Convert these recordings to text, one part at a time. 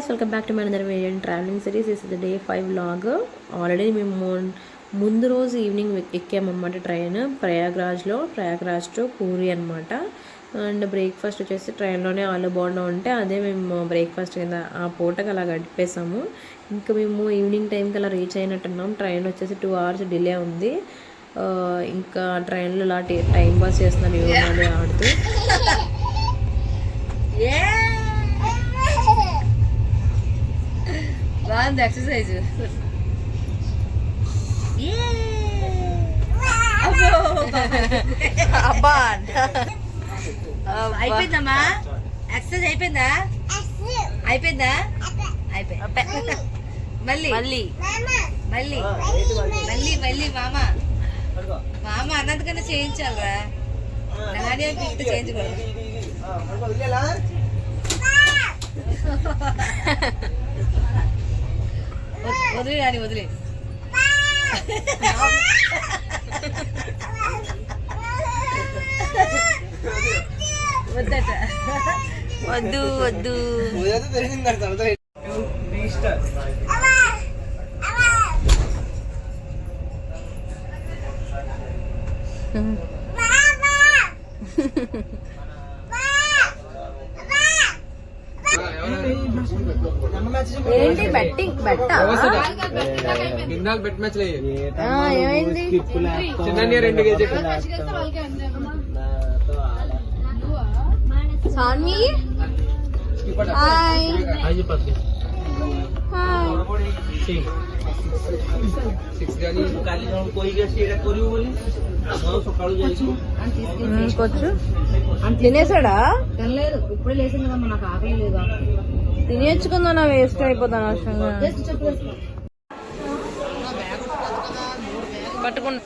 Welcome back to my another video travelling series. Is the day 5 vlog. Already మేము ముందు రోజు evening ఎక్కామన్నమాట train Prayagraj to Puri అనమాట. And breakfast వచ్చేసి ట్రైన్లోనే ఆలు బోండా ఉంటే అదే మేము బ్రేక్ఫాస్ట్ కింద ఆ పూటకి అలా గడిపేసాము. ఇంకా మేము ఈవినింగ్ టైంకి అలా రీచ్ అయినట్టున్నాం. ట్రైన్ వచ్చేసి 2 hours డిలే ఉంది. ఇంకా ట్రైన్లో ఇలా టైం పాస్ చేస్తున్నాం ఇవ్వాలి ఆడుతూ. బాగుంది ఎక్సర్సైజ్. అబ్బా అయిపోయిందమ్మా, ఎక్సర్సైజ్ అయిపోయిందా? అయిపోయిందా? అయిపోయింది. మళ్ళీ మళ్ళీ మళ్ళీ మళ్ళీ మళ్ళీ మామ అన్నందుకన్నా చేయించాలరా. నాని గిఫ్ట్ చేయించకూడదు. వదిలే నాని వదిలే. వద్దట, వద్దు వద్దు. ఏంటి బెట్టింగ్ బెట్ట? ఏమైంది? సాన్వి హాయ్ తినేసాడా? తినలేదు, ఇప్పుడే లేచింది. నాకు ఆకలి లేదా? తినేచ్చుకుందా? నా వేస్ట్ అయిపోతాను అవసరంగా పట్టుకున్నా.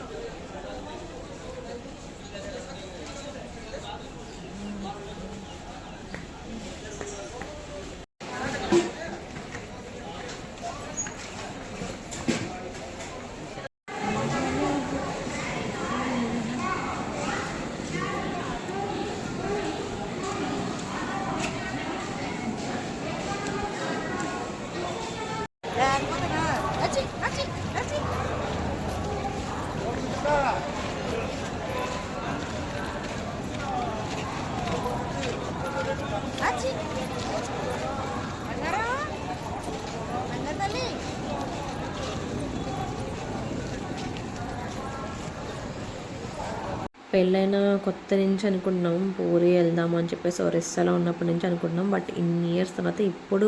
పెళ్ళైన కొత్త నుంచి అనుకుంటున్నాం పూరి వెళ్దాము అని చెప్పేసి ఒరిస్సాలో ఉన్నప్పటి నుంచి అనుకుంటున్నాం. బట్ ఇన్ని ఇయర్స్ తర్వాత ఇప్పుడు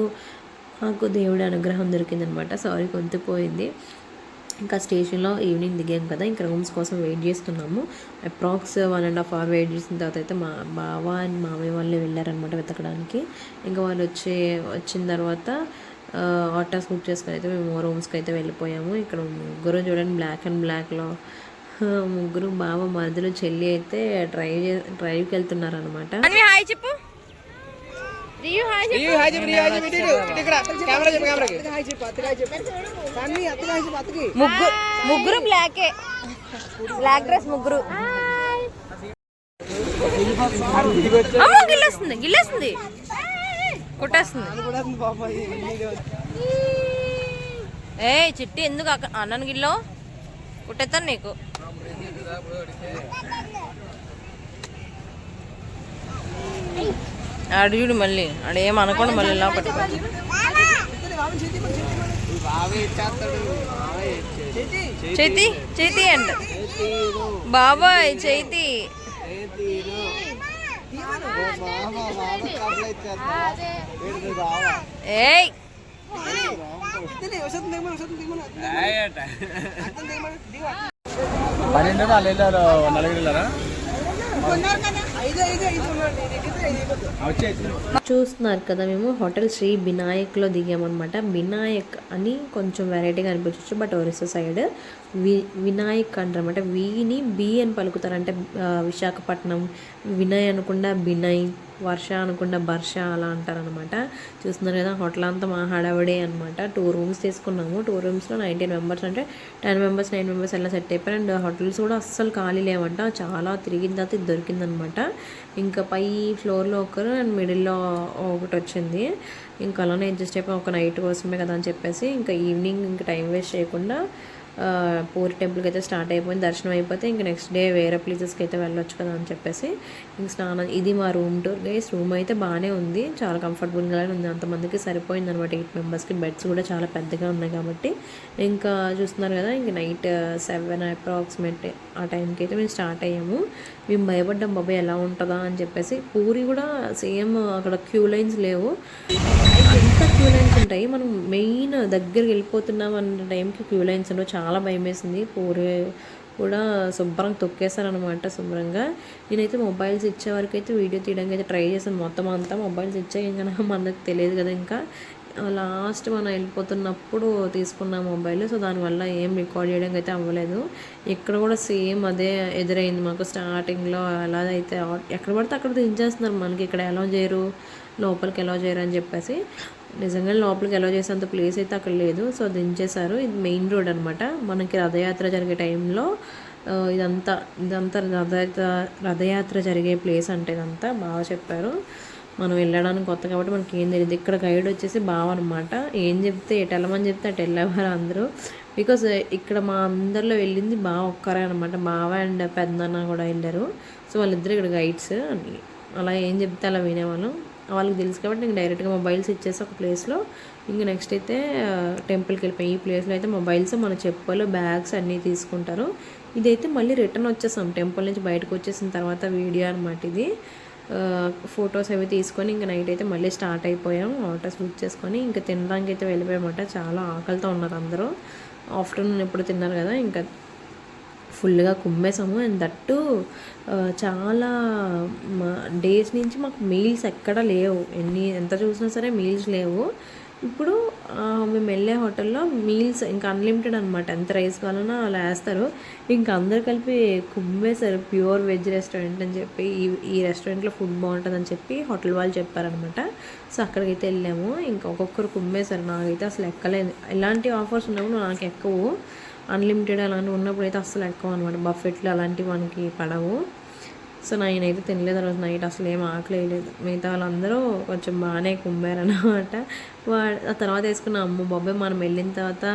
నాకు దేవుడి అనుగ్రహం దొరికిందనమాట. సారీ గొంతుపోయింది. ఇంకా స్టేషన్లో ఈవినింగ్ దిగాం కదా, ఇంకా రూమ్స్ కోసం వెయిట్ చేస్తున్నాము. అప్రాక్స్ 1.5 hours వెయిట్ చేసిన తర్వాత అయితే మా బావ అండ్ మామయ్య వాళ్ళు వెళ్ళారనమాట వెతకడానికి. ఇంకా వాళ్ళు వచ్చిన తర్వాత ఆటోస్ బుక్ చేసుకొని అయితే మేము రూమ్స్కి అయితే వెళ్ళిపోయాము. ఇక్కడ ముగ్గురు చూడండి బ్లాక్ అండ్ బ్లాక్లో ముగ్గురు బావ మధ్యలో చెల్లి అయితే డ్రైవ్కి వెళ్తున్నారు అనమాట. హాయ్ చెప్పు. ముగ్గురు బ్లాకే, బ్లాక్ డ్రెస్ ముగ్గురు. గిల్లేస్తుంది గిల్లేస్తుంది కొట్టేస్తుంది. ఏ చిట్టి ఎందుకు అన్నను గిల్లో కుట్టేస్తాను నీకు. ఆడు చూడు మళ్ళీ ఆడేం అనుకోండి మళ్ళీ ఇలా పట్టుకోండి. చేతి చేతి అంట బాబాయ్ చేతి. ఏయ్ చూస్తున్నారు కదా, మేము హోటల్ శ్రీ వినాయక్లో దిగామన్నమాట. వినాయక్ అని కొంచెం వెరైటీగా అనిపించవచ్చు, బట్ ఒరిస్సా సైడ్ వినాయక్ అంటారన్నమాట. వీని బి అని పలుకుతారు, అంటే విశాఖపట్నం. వినయ్ అనకుండా బినయ్, వర్ష అనకుండా బర్ష అలా అంటారనమాట. చూస్తున్నారు కదా, హోటల్ అంతా మా హడావిడే అనమాట. 2 రూమ్స్ తీసుకున్నాము. 2 రూమ్స్లో 19 మెంబర్స్, అంటే 10 మెంబర్స్ 9 మెంబర్స్ అలా సెట్ అయిపోయారు. అండ్ హోటల్స్ కూడా అస్సలు ఖాళీ లేవంట. చాలా తిరిగిన తర్వాత ఇది దొరికిందనమాట. ఇంకా పై ఫ్లోర్లో ఒకరు అండ్ మిడిల్లో ఒకటి వచ్చింది. ఇంకా అలానే అడ్జస్ట్ అయిపోయి ఒక నైట్ కోసమే కదా అని చెప్పేసి ఇంకా ఈవినింగ్ ఇంకా టైం వేస్ట్ చేయకుండా పూరి టెంపుల్కి అయితే స్టార్ట్ అయిపోయింది. దర్శనం అయిపోతే ఇంక నెక్స్ట్ డే వేరే ప్లేసెస్కి అయితే వెళ్ళొచ్చు కదా అని చెప్పేసి ఇంక స్నానం. ఇది మా రూమ్ టూర్ గైస్. రూమ్ అయితే బాగానే ఉంది, చాలా కంఫర్టబుల్గానే ఉంది. అంతమందికి సరిపోయింది అనమాట. 8 మెంబర్స్కి. బెడ్స్ కూడా చాలా పెద్దగా ఉన్నాయి కాబట్టి ఇంకా చూస్తున్నారు కదా, ఇంక నైట్ 7 అప్రాక్సిమేట్ ఆ టైంకి అయితే మేము స్టార్ట్ అయ్యాము. మేము భయపడ్డాం బాబాయ్ ఎలా ఉంటుందా అని చెప్పేసి. పూరి కూడా సేమ్ అక్కడ క్యూ లైన్స్ లేవు, ఎంత క్యూ లైన్స్ ఉంటాయి. మనం మెయిన్ దగ్గరికి వెళ్ళిపోతున్నాం అన్న టైంకి క్యూ లైన్స్ ఉండవు. చాలా భయం వేసింది. పూరి కూడా శుభ్రంగా తొక్కేశారనమాట శుభ్రంగా. నేనైతే మొబైల్స్ ఇచ్చే వరకు అయితే వీడియో తీయడానికి అయితే ట్రై చేశాను. మొత్తం అంతా మొబైల్స్ ఇచ్చాయి ఇంకా మనకు తెలియదు కదా. ఇంకా లాస్ట్ మనం వెళ్ళిపోతున్నప్పుడు తీసుకున్న మొబైల్, సో దానివల్ల ఏం రికార్డ్ చేయడానికి అయితే అవ్వలేదు. ఇక్కడ కూడా సేమ్ అదే ఎదురైంది మాకు. స్టార్టింగ్లో ఎలా అయితే ఎక్కడ పడితే అక్కడ దించేస్తున్నారు మనకి. ఇక్కడ ఎలా చేయరు, లోపలికి ఎలా చేయరు అని చెప్పేసి. నిజంగా లోపలికి ఎలా చేసేంత ప్లేస్ అయితే అక్కడ లేదు, సో దించేశారు. ఇది మెయిన్ రోడ్ అనమాట. మనకి రథయాత్ర జరిగే టైంలో ఇదంతా రథయాత్ర జరిగే ప్లేస్ అంటే ఇదంతా బాగా చెప్పారు. మనం వెళ్ళడానికి కొత్త కాబట్టి మనకి ఏం తెలియదు. ఇక్కడ గైడ్ వచ్చేసి బావ అనమాట. ఏం చెప్తే ఎటు వెళ్ళమని చెప్తే అటు వెళ్ళేవారు అందరూ. బికాజ్ ఇక్కడ మా అందరిలో వెళ్ళింది బావ ఒక్కరే అనమాట. బావ అండ్ పెద్దనాన్న కూడా వెళ్ళారు. సో వాళ్ళిద్దరు ఇక్కడ గైడ్స్. అలా ఏం చెప్తే అలా వినేవాళ్ళం. వాళ్ళకి తెలుసు కాబట్టి ఇంక డైరెక్ట్గా మొబైల్స్ ఇచ్చేసి ఒక ప్లేస్లో ఇంక నెక్స్ట్ అయితే టెంపుల్కి వెళ్ళిపోయి. ఈ ప్లేస్లో అయితే మొబైల్స్, మన చెప్పులు, బ్యాగ్స్ అన్నీ తీసుకుంటారు. ఇదైతే మళ్ళీ రిటర్న్ వచ్చేసాం. టెంపుల్ నుంచి బయటకు వచ్చేసిన తర్వాత వీడియో అనమాట ఇది. ఫొటోస్ అవి తీసుకొని ఇంక నైట్ అయితే మళ్ళీ స్టార్ట్ అయిపోయాం. ఆటోస్ బుక్ చేసుకొని ఇంకా తినడానికి అయితే వెళ్ళిపోయామన్నమాట. చాలా ఆకలితో ఉన్నారు అందరూ. ఆఫ్టర్నూన్ ఎప్పుడు తిన్నారు కదా, ఇంకా ఫుల్గా కుమ్మేసాము. అండ్ దట్టు చాలా డేస్ నుంచి మాకు మీల్స్ ఎక్కడ లేవు. ఎంత చూసినా సరే మీల్స్ లేవు. ఇప్పుడు మేము వెళ్ళే హోటల్లో మీల్స్ ఇంకా అన్లిమిటెడ్ అనమాట. ఎంత రైస్ కావాలన్నా అలా వేస్తారు. ఇంకా అందరు కలిపి కుమ్మేశారు. ప్యూర్ వెజ్ రెస్టారెంట్ అని చెప్పి, ఈ రెస్టారెంట్లో ఫుడ్ బాగుంటుందని చెప్పి హోటల్ వాళ్ళు చెప్పారనమాట. సో అక్కడికైతే వెళ్ళాము. ఇంకా ఒక్కొక్కరు కుమ్మేశారు. నాకైతే అసలు ఎక్కలేదు. ఇలాంటి ఆఫర్స్ ఉన్నప్పుడు నాకు ఎక్కవు. అన్లిమిటెడ్ అలాంటివి ఉన్నప్పుడు అయితే అసలు ఎక్కువ అనమాట. బఫెట్లు అలాంటివి మనకి పడవు. సో నేనైతే తినలేదు. రోజు నైట్ అసలు ఏం ఆకలి వేయలేదు. మిగతా వాళ్ళందరూ కొంచెం బాగానే కుమ్మారనమాట. ఆ తర్వాత వేసుకున్న అమ్మ బాబాయ్, మనం వెళ్ళిన తర్వాత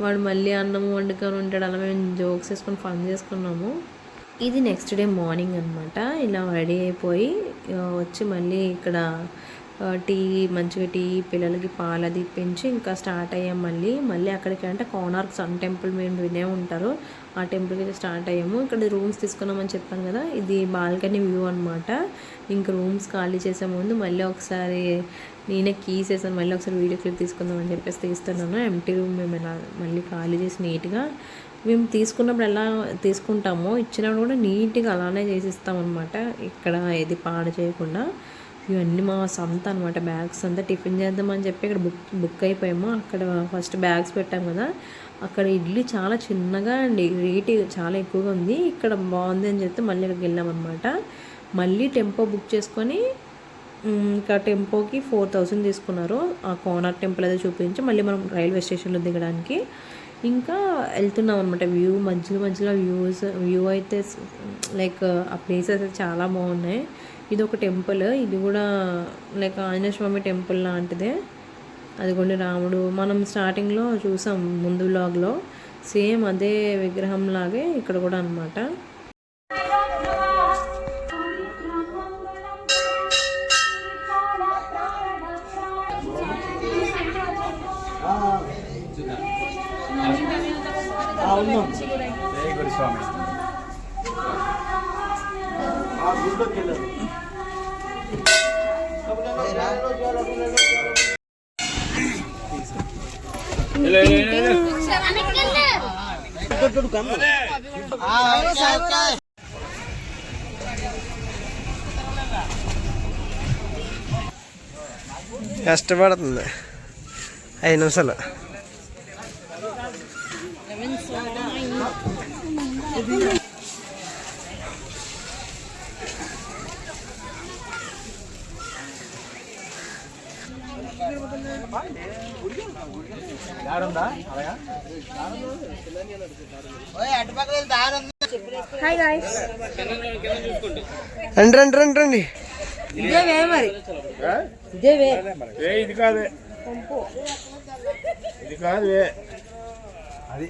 వాడు మళ్ళీ అన్నం వండుకొని ఉంటాడు. అలా మేము జోక్స్ వేసుకొని ఫన్ చేసుకున్నాము. ఇది నెక్స్ట్ డే మార్నింగ్ అనమాట. ఇలా రెడీ అయిపోయి వచ్చి మళ్ళీ ఇక్కడ మంచిగా టీ, పిల్లలకి పాలది పెంచి ఇంకా స్టార్ట్ అయ్యాం. మళ్ళీ అక్కడికి అంటే కోనార్క్ సన్ టెంపుల్ మేము వినే ఉంటారు. ఆ టెంపుల్కి అయితే స్టార్ట్ అయ్యాము. ఇక్కడ రూమ్స్ తీసుకున్నామని చెప్పాను కదా, ఇది బాల్కనీ వ్యూ అనమాట. ఇంక రూమ్స్ ఖాళీ చేసే ముందు మళ్ళీ ఒకసారి నేనే కీస్ వేసాను. మళ్ళీ ఒకసారి వీడియో క్లిప్ తీసుకుందామని చెప్పేసి తీస్తున్నాను. ఎంటీ రూమ్ మేము ఎలా మళ్ళీ ఖాళీ చేసి నీట్గా మేము తీసుకున్నప్పుడు ఎలా తీసుకుంటామో ఇచ్చినప్పుడు కూడా నీట్గా అలానే చేసి ఇస్తామన్నమాట. ఇక్కడ ఏది పాడు చేయకుండా. ఇవన్నీ మా సొంత అనమాట. బ్యాగ్స్ అంతా టిఫిన్ చేద్దామని చెప్పి ఇక్కడ బుక్ అయిపోయాము. అక్కడ ఫస్ట్ బ్యాగ్స్ పెట్టాము కదా, అక్కడ ఇడ్లీ చాలా చిన్నగా అండి, రేట్ చాలా ఎక్కువగా ఉంది. ఇక్కడ బాగుంది అని చెప్తే మళ్ళీ ఇక్కడికి వెళ్ళామన్నమాట. మళ్ళీ టెంపో బుక్ చేసుకొని ఇంకా టెంపోకి 4000 తీసుకున్నారు. ఆ కోనార్క్ టెంపుల్ అయితే చూపించి మళ్ళీ మనం రైల్వే స్టేషన్లో దిగడానికి ఇంకా వెళ్తున్నాం అనమాట. మధ్యలో వ్యూ అయితే లైక్ ఆ ప్లేసెస్ అయితే చాలా బాగున్నాయి. ఇది ఒక టెంపుల్, ఇది కూడా లైక్ ఆంజనేయ స్వామి టెంపుల్ లాంటిదే. అదిగోండి రాముడు, మనం స్టార్టింగ్లో చూసాం ముందు వ్లాగ్లో, సేమ్ అదే విగ్రహం లాగే ఇక్కడ కూడా అనమాట. కష్టపడుతుంది 5 నిమిషాలు. Hi guys. రండి రండి రండి రండి. ఇదే వే మరి, ఇదే వే. ఇది కాదే, ఇది కాదు అది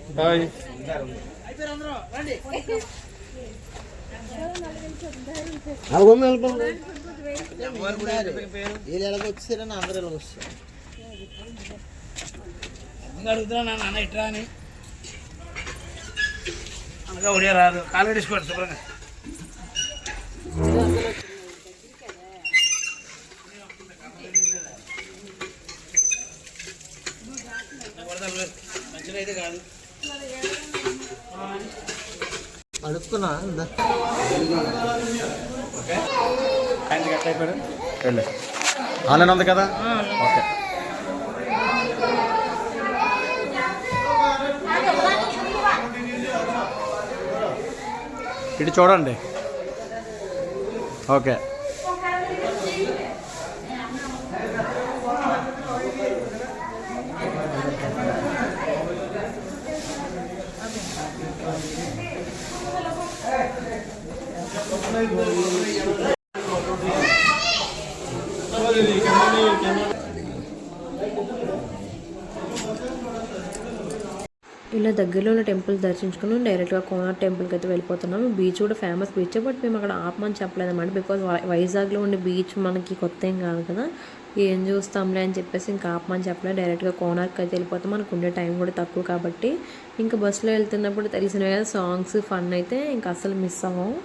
వచ్చారని అందరూ ఇలా వచ్చారు. అడుగుతున్నా నాన్న ఇట్రా అని అనగా ఒడియా రాదు, కాలు తీసుకోండి శుభ్రంగా. మంచిగా అయితే కాదు. అడుక్కున్నా ఆయనకి ఎట్లా అయిపోయారు వెళ్ళు. ఆన్లైన్ ఉంది కదా, ఓకే. ఇటు చూడండి, ఓకే. ఇలా దగ్గరలో ఉన్న టెంపుల్ దర్శించుకుని డైరెక్ట్గా కోనార్క్ టెంపుల్కి అయితే వెళ్ళిపోతున్నాము. బీచ్ కూడా ఫేమస్ బీచ్, బట్ మేము అక్కడ ఆపమని చెప్పలేదన్నమాట. బికాజ్ వైజాగ్లో ఉండే బీచ్ మనకి కొత్త ఏం కాదు కదా, ఏం చూస్తాంలే అని చెప్పేసి ఇంకా ఆపమని చెప్పలేదు. డైరెక్ట్గా కోనార్క్ అయితే వెళ్ళిపోతాం. మనకు ఉండే టైం కూడా తక్కువ కాబట్టి ఇంకా బస్సులో వెళ్తున్నప్పుడు తెలిసినవి కదా సాంగ్స్ ఫన్ అయితే ఇంకా అసలు మిస్ అవ్వము.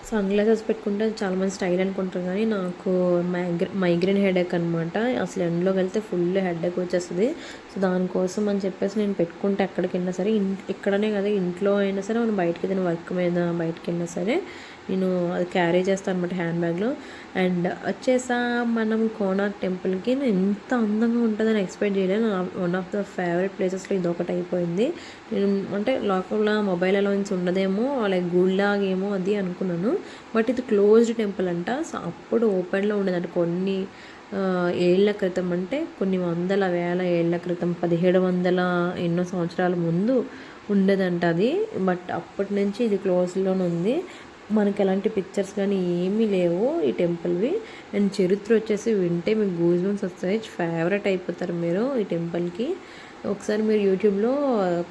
సన్ గ్లాసెస్ పెట్టుకుంటే చాలామంది స్టైల్ అనుకుంటారు, కానీ నాకు మైగ్రేన్ హెడేక్ అనమాట. అసలు ఎండలోకి వెళ్తే ఫుల్ హెడేక్ వచ్చేస్తుంది. సో దానికోసం అని చెప్పేసి నేను పెట్టుకుంటే ఎక్కడికి వెళ్ళినా సరే, ఇక్కడనే కదా ఇంట్లో అయినా సరే, మనం బయటకి ఏదైనా వర్క్ మీద బయటకి వెళ్ళినా సరే నేను అది క్యారీ చేస్తాను అనమాట హ్యాండ్ బ్యాగ్లో. అండ్ వచ్చేసా మనం కోనార్క్ టెంపుల్కి. ఎంత అందంగా ఉంటుందని ఎక్స్పెక్ట్ చేయలేదు. వన్ ఆఫ్ ద ఫేవరెట్ ప్లేసెస్లో ఇది ఒకటి అయిపోయింది. నేను అంటే లోకల్ మొబైల్ అలవెన్స్ ఉండదేమో, లైక్ గుళ్ళాగేమో అది అనుకున్నాను, బట్ ఇది క్లోజ్డ్ టెంపుల్ అంట. సో అప్పుడు ఓపెన్లో ఉండేదంట. కొన్ని ఏళ్ల క్రితం, అంటే కొన్ని వందల వేల ఏళ్ల క్రితం, 1700 ఎన్నో సంవత్సరాల ముందు ఉండేదంట అది. బట్ అప్పటి నుంచి ఇది క్లోజ్లోనే ఉంది. మనకి ఎలాంటి పిక్చర్స్ కానీ ఏమీ లేవు ఈ టెంపుల్వి. అండ్ చరిత్ర వచ్చేసి వింటే మీకు గూస్ బంప్స్ వస్తాయి, ఫేవరెట్ అయిపోతారు మీరు ఈ టెంపుల్కి. ఒకసారి మీరు యూట్యూబ్లో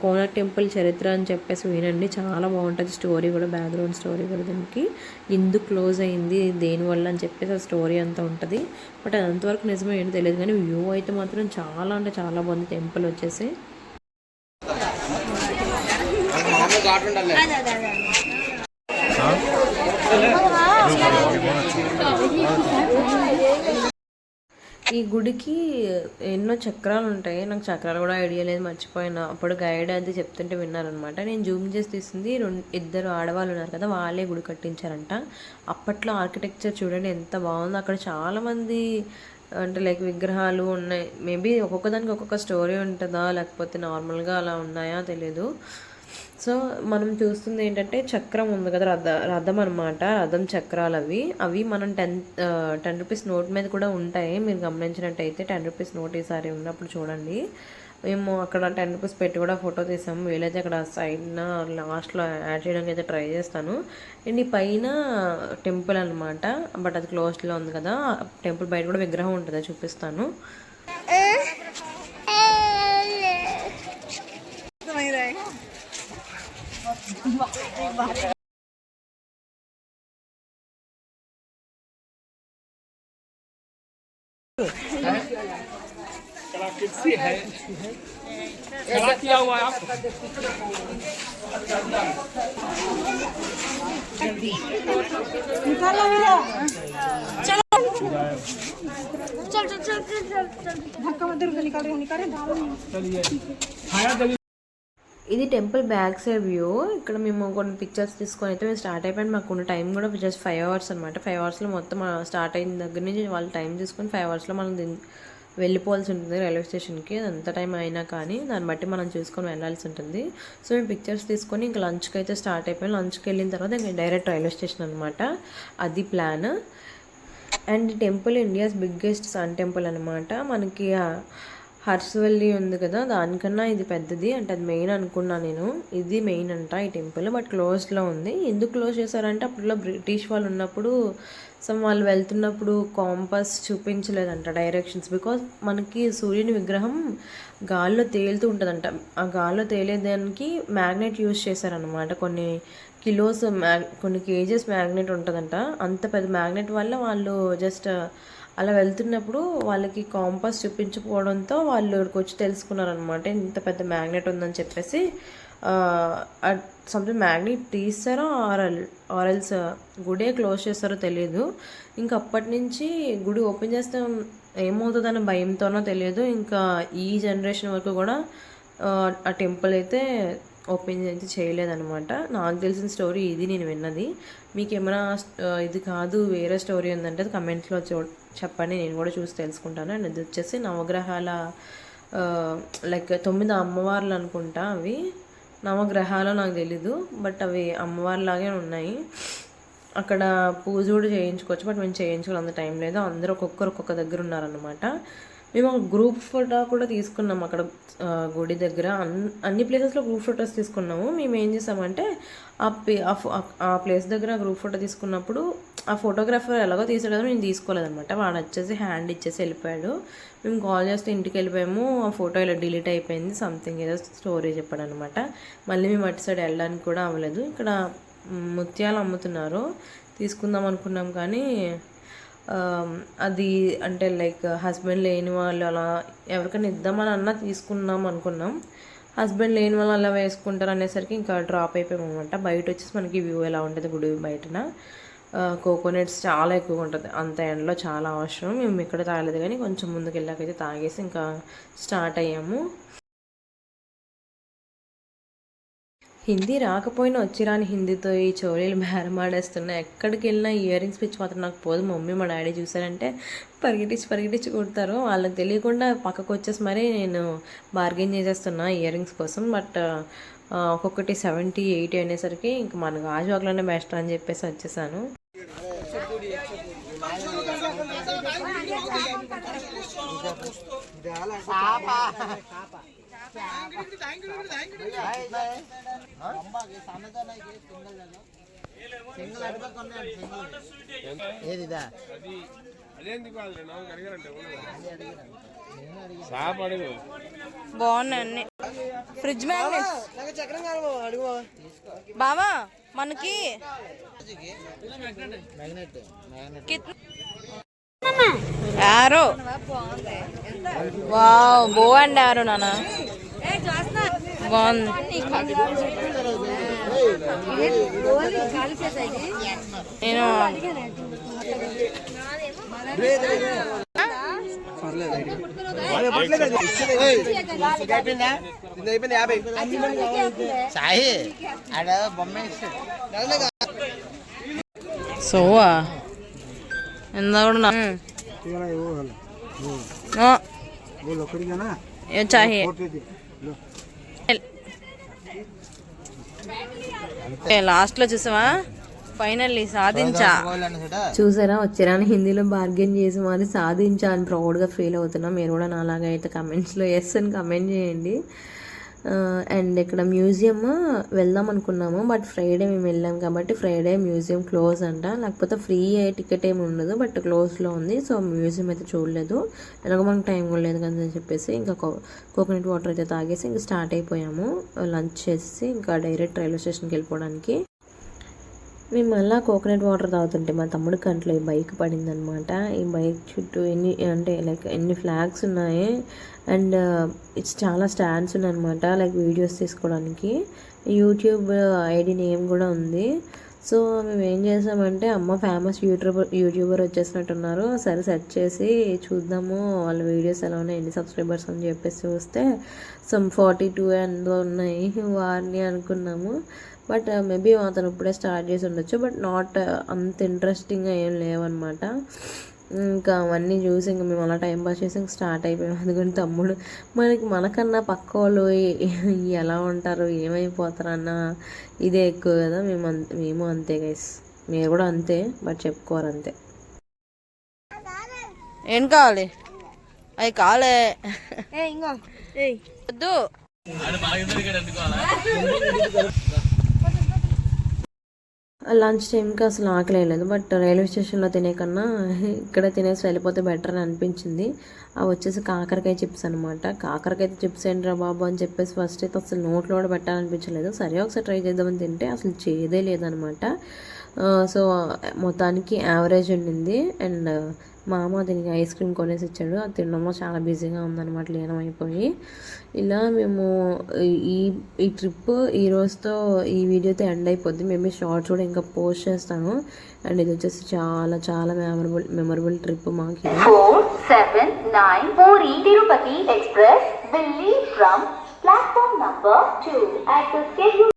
కోనార్క్ టెంపుల్ చరిత్ర అని చెప్పేసి వినండి, చాలా బాగుంటుంది. స్టోరీ కూడా, బ్యాక్గ్రౌండ్ స్టోరీ కూడా దానికి, ఎందుకు క్లోజ్ అయింది దేనివల్ల అని చెప్పేసి ఆ స్టోరీ అంతా ఉంటుంది. బట్ అది అంతవరకు నిజమే ఏంటో తెలియదు, కానీ వ్యూ అయితే మాత్రం చాలా అంటే చాలా బాగుంది టెంపుల్ వచ్చేసి. ఈ గుడికి ఎన్నో చక్రాలు ఉంటాయి. నాకు చక్రాలు కూడా ఐడియా లేదు, మర్చిపోయినా. అప్పుడు గైడ్ అది చెప్తుంటే విన్నారనమాట. నేను జూమ్ చేసి తీసింది. ఇద్దరు ఆడవాళ్ళు ఉన్నారు కదా, వాళ్ళే గుడి కట్టించారంట. అప్పట్లో ఆర్కిటెక్చర్ చూడండి ఎంత బాగుందో. అక్కడ చాలామంది అంటే లైక్ విగ్రహాలు ఉన్నాయి. మేబీ ఒక్కొక్క దానికి ఒక్కొక్క స్టోరీ ఉంటుందా, లేకపోతే నార్మల్గా అలా ఉన్నాయా తెలియదు. సో మనం చూస్తుంది ఏంటంటే చక్రం ఉంది కదా, రథం అనమాట. రథం చక్రాలు అవి మనం 10 రూపీస్ నోట్ మీద కూడా ఉంటాయి. మీరు గమనించినట్టయితే 10 రూపీస్ నోట్ ఈసారి ఉన్నప్పుడు చూడండి. మేము అక్కడ 10 రూపీస్ పెట్టి కూడా ఫోటో తీసాము. వీలైతే అక్కడ సైడ్న లాస్ట్లో యాడ్ చేయడానికి అయితే ట్రై చేస్తాను. అండ్ ఈ పైన టెంపుల్ అనమాట, బట్ అది క్లోజ్లో ఉంది కదా. టెంపుల్ బయట కూడా విగ్రహం ఉంటుంది, చూపిస్తాను. ఇది టెంపుల్ బ్యాక్ సైడ్ వ్యూ. ఇక్కడ మేము కొన్ని పిక్చర్స్ తీసుకొని అయితే మేము స్టార్ట్ అయిపోయింది. మాకు ఉన్న టైం కూడా జస్ట్ 5 అవర్స్ అనమాట. 5 అవర్స్లో మొత్తం స్టార్ట్ అయిన దగ్గర నుంచి వాళ్ళు టైం తీసుకొని 5 అవర్స్లో మనం వెళ్ళిపోవాల్సి ఉంటుంది రైల్వే స్టేషన్కి. అంత టైం అయినా కానీ దాన్ని బట్టి మనం చూసుకొని వెళ్ళాల్సి ఉంటుంది. సో మేము పిక్చర్స్ తీసుకొని ఇంకా లంచ్కి అయితే స్టార్ట్ అయిపోయాం. లంచ్కి వెళ్ళిన తర్వాత ఇంకా డైరెక్ట్ రైల్వే స్టేషన్ అనమాట. అది plan. And temple India's biggest sun temple అనమాట. మనకి హర్స్వల్లి ఉంది కదా, దానికన్నా ఇది పెద్దది. అంటే అది మెయిన్ అనుకున్నా నేను. ఇది మెయిన్ అంట ఈ టెంపుల్, బట్ క్లోజ్లో ఉంది. ఎందుకు క్లోజ్ చేశారంటే అప్పట్లో బ్రిటిష్ వాళ్ళు ఉన్నప్పుడు వాళ్ళు వెళ్తున్నప్పుడు కాంపస్ చూపించలేదంట డైరెక్షన్స్. బికాజ్ మనకి సూర్యుని విగ్రహం గాల్లో తేలుతూ ఉంటుందంట. ఆ గాల్లో తేలేదానికి మ్యాగ్నెట్ యూజ్ చేశారనమాట. కొన్ని కేజెస్ మ్యాగ్నెట్ ఉంటుందంట. అంత పెద్ద మ్యాగ్నెట్ వల్ల వాళ్ళు జస్ట్ అలా వెళ్తున్నప్పుడు వాళ్ళకి కాంపాస్ చూపించకపోవడంతో వాళ్ళు ఇక్కడికి వచ్చి తెలుసుకున్నారనమాట ఇంత పెద్ద మ్యాగ్నెట్ ఉందని చెప్పేసి. సంథింగ్ మ్యాగ్నెట్ తీస్తారో ఆర్ఎల్స్ గుడే క్లోజ్ చేస్తారో తెలియదు. ఇంకా అప్పటి నుంచి గుడి ఓపెన్ చేస్తే ఏమవుతుందన్న భయంతోనో తెలియదు. ఇంకా ఈ జనరేషన్ వరకు కూడా ఆ టెంపుల్ అయితే ఓపెన్ అయితే చేయలేదన్నమాట. నాకు తెలిసిన స్టోరీ ఇది, నేను విన్నది. మీకు ఏమైనా ఇది కాదు వేరే స్టోరీ ఉందంటే అది కమెంట్స్లో చెప్పండి, నేను కూడా చూసి తెలుసుకుంటాను. అండ్ ఇది వచ్చేసి నవగ్రహాల లైక్ 9 అమ్మవార్లు అనుకుంటా. అవి నవగ్రహాలు నాకు తెలీదు, బట్ అవి అమ్మవారిలాగే ఉన్నాయి. అక్కడ పూజ కూడా చేయించుకోవచ్చు, బట్ మేము చేయించుకోవాలి, అంత టైం లేదు. అందరూ ఒక్కొక్క దగ్గర ఉన్నారనమాట. మేము గ్రూప్ ఫోటో కూడా తీసుకున్నాము అక్కడ గుడి దగ్గర. అన్ని ప్లేసెస్లో గ్రూప్ ఫొటోస్ తీసుకున్నాము. మేము ఏం చేసామంటే ఆ ప్లేస్ దగ్గర గ్రూప్ ఫోటో తీసుకున్నప్పుడు ఆ ఫోటోగ్రాఫర్ ఎలాగో తీసాడు కదా, నేను తీసుకోలేదనమాట. వాడు వచ్చేసి హ్యాండ్ ఇచ్చేసి వెళ్ళిపోయాడు. మేము కాల్ చేస్తే ఇంటికి వెళ్ళిపోయాము. ఆ ఫోటో ఇలా డిలీట్ అయిపోయింది, సంథింగ్ ఏదో స్టోరీ చెప్పాడు అనమాట. మళ్ళీ మేము అటు సైడ్ వెళ్ళడానికి కూడా అవ్వలేదు. ఇక్కడ ముత్యాలు అమ్ముతున్నారు, తీసుకుందాం అనుకున్నాం కానీ అది అంటే లైక్ హస్బెండ్ లేని వాళ్ళు అలా ఎవరికైనా ఇద్దామని అన్నా తీసుకుందాం అనుకున్నాం. హస్బెండ్ లేని వాళ్ళు అలా వేసుకుంటారు అనేసరికి ఇంకా డ్రాప్ అయిపోయాం అనమాట. బయట వచ్చేసి మనకి వ్యూ ఎలా ఉంటుంది గుడి బయటన, కోకోనట్స్ చాలా ఎక్కువగా ఉంటుంది. అంత ఎండలో చాలా అవసరం. మేము ఇక్కడ తాగలేదు కానీ కొంచెం ముందుకు వెళ్ళాకైతే తాగేసి ఇంకా స్టార్ట్ అయ్యాము. హిందీ రాకపోయినా వచ్చిరాని హిందీతో ఈ చోరీలు బేరమాడేస్తున్నాయి. ఎక్కడికి వెళ్ళినా ఇయర్ రింగ్స్ పిచ్చి మాత్రం నాకు పోదు. మమ్మీ మా డాడీ చూసారంటే పరిగెట్టించి కొడతారు. వాళ్ళకి తెలియకుండా పక్కకు వచ్చేసి మరీ నేను బార్గెన్ చేసేస్తున్నా ఇయర్ రింగ్స్ కోసం. బట్ ఒక్కొక్కటి 70-80 అనేసరికి ఇంక మన గాజువాకలోనే బెస్ట్ అని చెప్పేసి వచ్చేసాను. బాగున్నాయి అన్ని. ఫ్రిడ్జ్ మ్యాగ్నెట్స్ బావా మనకి యారో. వావ్, బో అండ్ యారో నాన్న, బాగుంది. నేను సోవా എന്താ కూడా चाहिए. లాస్ట్ లో చూసావా, ఫైనల్లీ సాధించా. చూసారా, వచ్చారని హిందీలో బార్గెన్ చేసి మరి సాధించా అని ప్రౌడ్గా ఫీల్ అవుతున్నా. మీరు కూడా నాలాగా అయితే కమెంట్స్లో ఎస్ అని కమెంట్ చేయండి. అండ్ ఇక్కడ మ్యూజియం వెళ్దాం అనుకున్నాము, బట్ ఫ్రైడే మేము వెళ్ళాం కాబట్టి ఫ్రైడే మ్యూజియం క్లోజ్ అంట, లేకపోతే ఫ్రీ టికెట్ ఏమి ఉండదు, బట్ క్లోజ్లో ఉంది. సో మ్యూజియం అయితే చూడలేదు, ఎలాగో మనకు టైం కూడా లేదు కదా అని చెప్పేసి ఇంకా కోకోనట్ వాటర్ అయితే తాగేసి ఇంకా స్టార్ట్ అయిపోయాము లంచ్ చేసి ఇంకా డైరెక్ట్ రైల్వే స్టేషన్కి వెళ్ళిపోవడానికి. మేము మళ్ళీ కోకోనట్ వాటర్ తాగుతుంటే మా తమ్ముడి కంట్లో ఈ బైక్ పడిందనమాట. ఈ బైక్ చుట్టూ ఎన్ని ఫ్లాగ్స్ ఉన్నాయి అండ్ చాలా స్టాండ్స్ ఉన్నాయన్నమాట, లైక్ వీడియోస్ తీసుకోవడానికి. యూట్యూబ్ ఐడి నేమ్ కూడా ఉంది. సో మేము ఏం చేసామంటే అమ్మ ఫేమస్ యూట్యూబర్ వచ్చేసినట్టున్నారు, సరే సెర్చ్ చేసి చూద్దాము వాళ్ళ వీడియోస్ ఎలా ఉన్నాయి, ఎన్ని సబ్స్క్రైబర్స్ అని చెప్పేసి చూస్తే సమ్ 42 ఎంతో ఉన్నాయి. వారిని అనుకున్నాము, బట్ మేబీ అతను ఇప్పుడే స్టార్ట్ చేసి ఉండొచ్చు, బట్ నాట్ అంత ఇంట్రెస్టింగ్గా ఏం లేవన్నమాట. ఇంకా అవన్నీ చూసి ఇంకా మేము అలా టైం పాస్ చేసి ఇంకా స్టార్ట్ అయిపోయాం. అందుకని తమ్ముడు మనకన్నా పక్క వాళ్ళు ఎలా ఉంటారు ఏమైపోతారు అన్న ఇదే ఎక్కువ కదా. మేము అంతే గైస్, మీరు కూడా అంతే, బట్ చెప్పుకోరు అంతే. ఏం కావాలి? అవి కాలే ఇంకో వద్దు. లంచ్ టైంకి అసలు ఆకలి లేదు, బట్ రైల్వే స్టేషన్లో తినే కన్నా ఇక్కడ తినేసి వెళ్ళిపోతే బెటర్ అని అనిపించింది. అవి వచ్చేసి కాకరకాయ చిప్స్ అనమాట. కాకరకాయ చిప్స్ ఏంట్రా బాబు అని చెప్పేసి ఫస్ట్ అయితే అసలు నోట్లో కూడా పెట్టాలనిపించలేదు. సరే ఒకసారి ట్రై చేద్దామని తింటే అసలు చేదే లేదనమాట. సో మొత్తానికి యావరేజ్ ఉండింది. అండ్ మా అమ్మ దీనికి ఐస్ క్రీమ్ కొనేసి ఇచ్చాడు, అది తినడంలో చాలా బిజీగా ఉందన్నమాట, లీనమైపోయి. ఇలా మేము ఈ ట్రిప్ ఈ రోజుతో ఈ వీడియోతో ఎండ్ అయిపోద్ది. మేబీ షార్ట్స్ కూడా ఇంకా పోస్ట్ చేస్తాను. అండ్ ఇది వచ్చేసి చాలా చాలా మెమరబుల్ ట్రిప్ మాకు. 4794 Puri Tirupati Express will leave from platform number 2 at the schedule.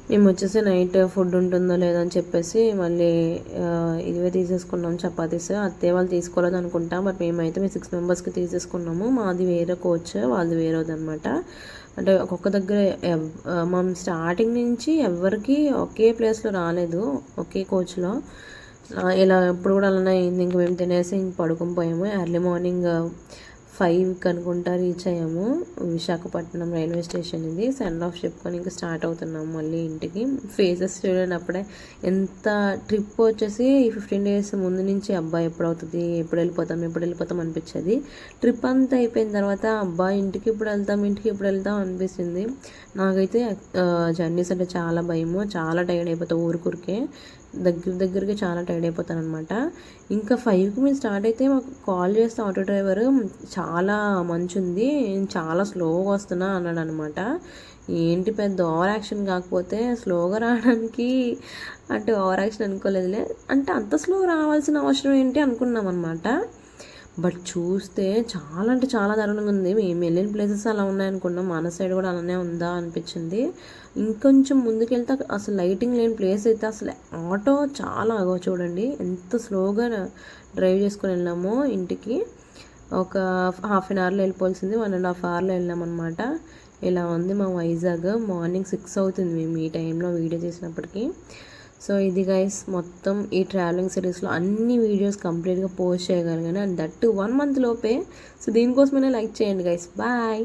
మేము వచ్చేసి నైట్ ఫుడ్ ఉంటుందో లేదో అని చెప్పేసి మళ్ళీ ఇదివే తీసేసుకున్నాం చపాతీస్. అత్తే వాళ్ళు తీసుకోలేదు అనుకుంటా, బట్ మేమైతే 6 మెంబర్స్కి తీసేసుకున్నాము. మాది వేరే కోచ్, వాళ్ళది వేరేది అనమాట. అంటే ఒక్కొక్క దగ్గర మనం స్టార్టింగ్ నుంచి ఎవరికి ఒకే ప్లేస్లో రాలేదు, ఒకే కోచ్లో. ఇలా ఎప్పుడు కూడా అలానే అయింది. ఇంక మేము తినేసి ఇంక పడుకొని పోయాము. ఎర్లీ మార్నింగ్ 5కి అనుకుంటా రీచ్ అయ్యాము విశాఖపట్నం రైల్వే స్టేషన్. ఇది సెండ్ ఆఫ్ చెప్పుకొని ఇంకా స్టార్ట్ అవుతున్నాము మళ్ళీ ఇంటికి. ఫేసెస్ చూడండి అప్పుడే ఎంత ట్రిప్ వచ్చేసి 15 days ముందు నుంచి అబ్బాయి ఎప్పుడు అవుతుంది, ఎప్పుడు వెళ్ళిపోతాం అనిపించేది. ట్రిప్ అంతా అయిపోయిన తర్వాత అబ్బాయి ఇంటికి ఎప్పుడు వెళ్తాం అనిపిస్తుంది. నాకైతే జర్నీస్ అంటే చాలా భయము, చాలా టైర్డ్ అయిపోతాం ఊరికే దగ్గరికి చాలా టైర్డ్ అయిపోతాను అనమాట. ఇంకా 5కి మేము స్టార్ట్ అయితే మాకు కాల్ చేస్తే ఆటో డ్రైవర్ చాలా మంచి ఉంది, చాలా స్లోగా వస్తున్నా అన్నాడు అనమాట. ఏంటి పెద్ద ఓవర్ యాక్షన్ కాకపోతే స్లోగా రావడానికి అంటే ఓవర్ యాక్షన్ అనుకోలేదులే, అంటే అంత స్లో రావాల్సిన అవసరం ఏంటి అనుకున్నాం అనమాట. బట్ చూస్తే చాలా అంటే చాలా దారుణంగా ఉంది. మేము వెళ్ళిన ప్లేసెస్ అలా ఉన్నాయనుకున్నాం, మన సైడ్ కూడా అలానే ఉందా అనిపించింది. ఇంకొంచెం ముందుకెళ్తే అసలు లైటింగ్ లేని ప్లేస్ అయితే అసలు ఆటో చాలా చూడండి ఎంత స్లోగా డ్రైవ్ చేసుకొని వెళ్ళామో ఇంటికి. ఒక హాఫ్ అన్ అవర్లో వెళ్ళిపోవాల్సింది 1.5 hourలో వెళ్ళామన్నమాట. ఇలా ఉంది మా వైజాగ్. మార్నింగ్ 6 అవుతుంది మేము ఈ టైంలో వీడియో చేసినప్పటికీ. సో ఇది గైస్ మొత్తం ఈ ట్రావెలింగ్ సిరీస్లో అన్ని వీడియోస్ కంప్లీట్గా పోస్ట్ చేయగలిగాను, అండ్ దట్ 1 month లోపే. సో దీనికోసమైనా లైక్ చేయండి గైస్. బాయ్.